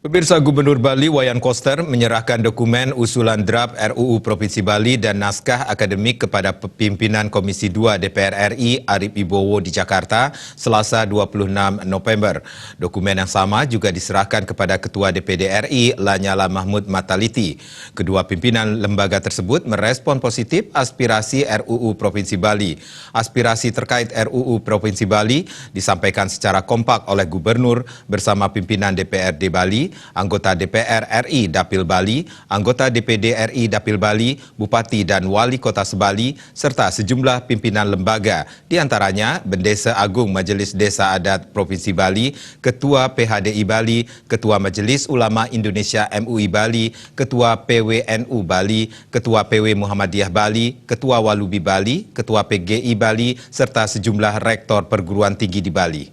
Pemirsa, Gubernur Bali Wayan Koster menyerahkan dokumen usulan draft RUU Provinsi Bali dan naskah akademik kepada pimpinan Komisi 2 DPR RI Arief Wibowo di Jakarta Selasa 26 November. Dokumen yang sama juga diserahkan kepada Ketua DPD RI Lanyala Mahmud Mataliti. Kedua pimpinan lembaga tersebut merespon positif aspirasi RUU Provinsi Bali. Aspirasi terkait RUU Provinsi Bali disampaikan secara kompak oleh Gubernur bersama pimpinan DPRD Bali, anggota DPR RI Dapil Bali, anggota DPD RI Dapil Bali, Bupati dan Wali Kota Sebali, serta sejumlah pimpinan lembaga, diantaranya Bendesa Agung Majelis Desa Adat Provinsi Bali, Ketua PHDI Bali, Ketua Majelis Ulama Indonesia MUI Bali, Ketua PWNU Bali, Ketua PW Muhammadiyah Bali, Ketua Walubi Bali, Ketua PGI Bali, serta sejumlah rektor perguruan tinggi di Bali.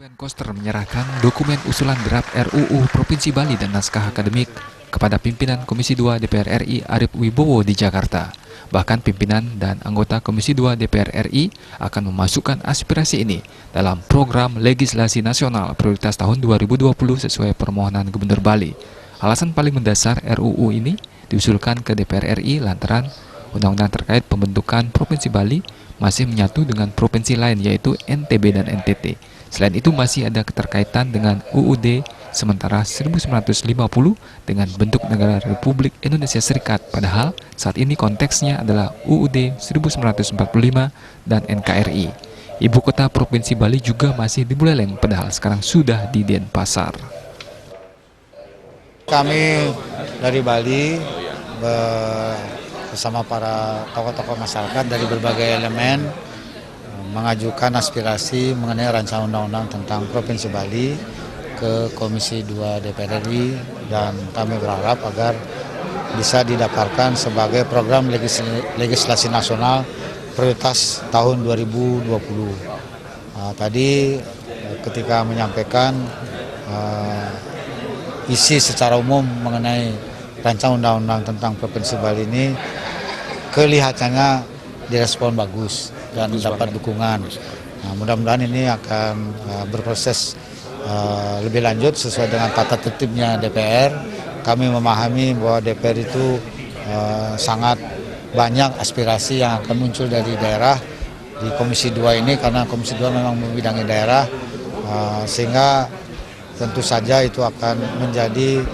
Wayan Koster menyerahkan dokumen usulan draft RUU Provinsi Bali dan naskah akademik kepada pimpinan Komisi 2 DPR RI Arief Wibowo di Jakarta. Bahkan pimpinan dan anggota Komisi 2 DPR RI akan memasukkan aspirasi ini dalam program legislasi nasional prioritas tahun 2020 sesuai permohonan Gubernur Bali. Alasan paling mendasar RUU ini diusulkan ke DPR RI lantaran undang-undang terkait pembentukan Provinsi Bali masih menyatu dengan provinsi lain yaitu NTB dan NTT. Selain itu masih ada keterkaitan dengan UUD sementara 1950 dengan bentuk negara Republik Indonesia Serikat, padahal saat ini konteksnya adalah UUD 1945 dan NKRI. Ibu kota Provinsi Bali juga masih di Buleleng, padahal sekarang sudah di Denpasar. Kami dari Bali bersama para tokoh-tokoh masyarakat dari berbagai elemen mengajukan aspirasi mengenai rancangan undang-undang tentang Provinsi Bali ke Komisi 2 DPR RI, dan kami berharap agar bisa didaftarkan sebagai program legislasi nasional prioritas tahun 2020. Tadi ketika menyampaikan isi secara umum mengenai rancangan undang-undang tentang Provinsi Bali ini, kelihatannya direspon bagus dan mendapat dukungan. Nah, mudah-mudahan ini akan berproses lebih lanjut sesuai dengan tata tertibnya DPR. Kami memahami bahwa DPR itu sangat banyak aspirasi yang akan muncul dari daerah di Komisi 2 ini, karena Komisi 2 memang membidangi daerah, sehingga tentu saja itu akan menjadi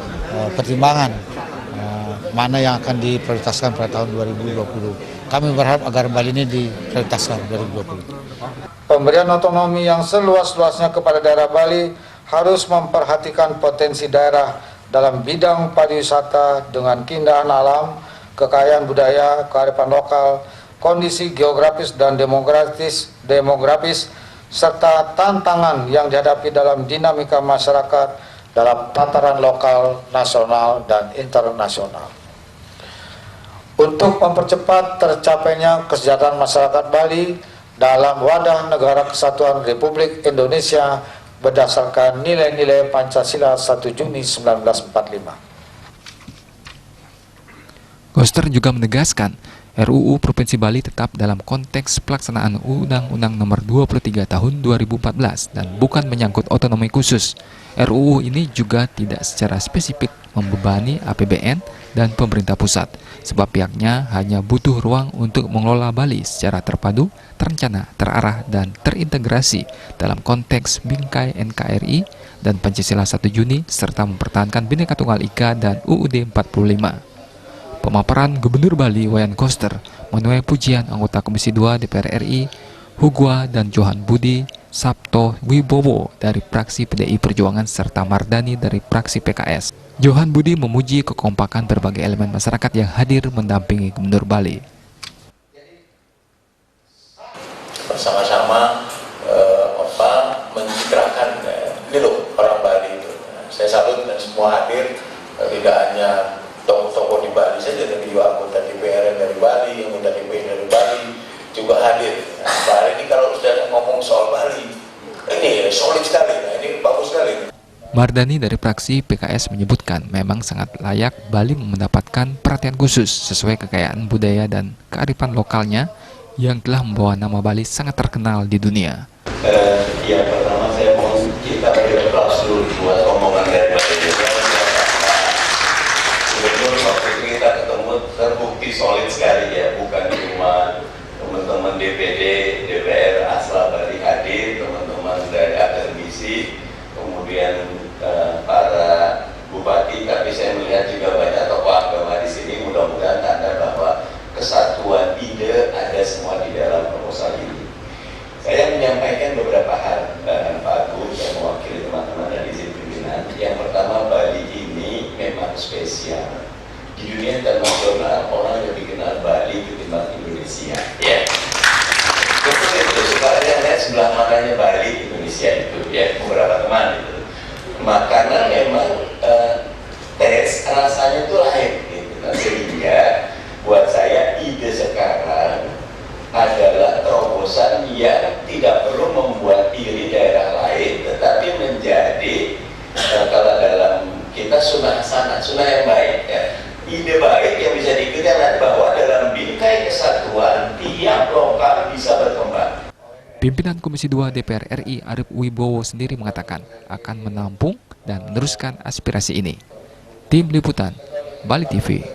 pertimbangan mana yang akan diprioritaskan pada tahun 2020. Kami berharap agar Bali ini diprioritaskan 2020. Pemberian otonomi yang seluas-luasnya kepada daerah Bali harus memperhatikan potensi daerah dalam bidang pariwisata dengan keindahan alam, kekayaan budaya, kearifan lokal, kondisi geografis dan demografis, serta tantangan yang dihadapi dalam dinamika masyarakat dalam tataran lokal, nasional, dan internasional. Untuk mempercepat tercapainya kesejahteraan masyarakat Bali dalam wadah negara kesatuan Republik Indonesia berdasarkan nilai-nilai Pancasila 1 Juni 1945. Koster juga menegaskan RUU Provinsi Bali tetap dalam konteks pelaksanaan Undang-Undang Nomor 23 Tahun 2014 dan bukan menyangkut otonomi khusus. RUU ini juga tidak secara spesifik membebani APBN dan pemerintah pusat, sebab pihaknya hanya butuh ruang untuk mengelola Bali secara terpadu, terencana, terarah, dan terintegrasi dalam konteks bingkai NKRI dan Pancasila 1 Juni serta mempertahankan Bhinneka Tunggal Ika dan UUD 45. Pemaparan Gubernur Bali Wayan Koster menuai pujian anggota Komisi 2 DPR RI Hugua dan Johan Budi Sabto Wibowo dari fraksi PDI Perjuangan serta Mardani dari fraksi PKS. Johan Budi memuji kekompakan berbagai elemen masyarakat yang hadir mendampingi Gubernur Bali. Bersama-sama mencitrakan ini loh orang Bali itu. Saya salut dan semua hadir, tidak hanya tokoh-tokoh di Bali saja, tapi juga anggota DPR dari Bali, anggota DPD dari Bali juga hadir. Nah, Bali ini kalau sudah ngomong soal Bali, ini solid sekali, nah, ini bagus sekali. Mardani dari fraksi PKS menyebutkan memang sangat layak Bali mendapatkan perhatian khusus sesuai kekayaan budaya dan kearifan lokalnya yang telah membawa nama Bali sangat terkenal di dunia. Yang pertama saya mohon kita beri aplaus Indonesia. Di dunia internasional orang lebih kenal Bali ketimbang Indonesia. Ya, betul itu. Supaya lihat sebelah mananya Bali Indonesia itu, ya, beberapa teman itu. Karena memang tes rasanya itu lain, gitu. Nah, sehingga buat saya ide sekarang adalah terobosan yang tidak perlu membuat diri daerah lain, tetapi menjadi kalau dalam kita sunnah hasanah, sunnah yang baik, ya. Ide baik yang bisa dikatakan bahwa dalam bingkai kesatuan tiap lokal bisa berkembang. Pimpinan Komisi 2 DPR RI Arief Wibowo sendiri mengatakan akan menampung dan meneruskan aspirasi ini. Tim Liputan, Bali TV.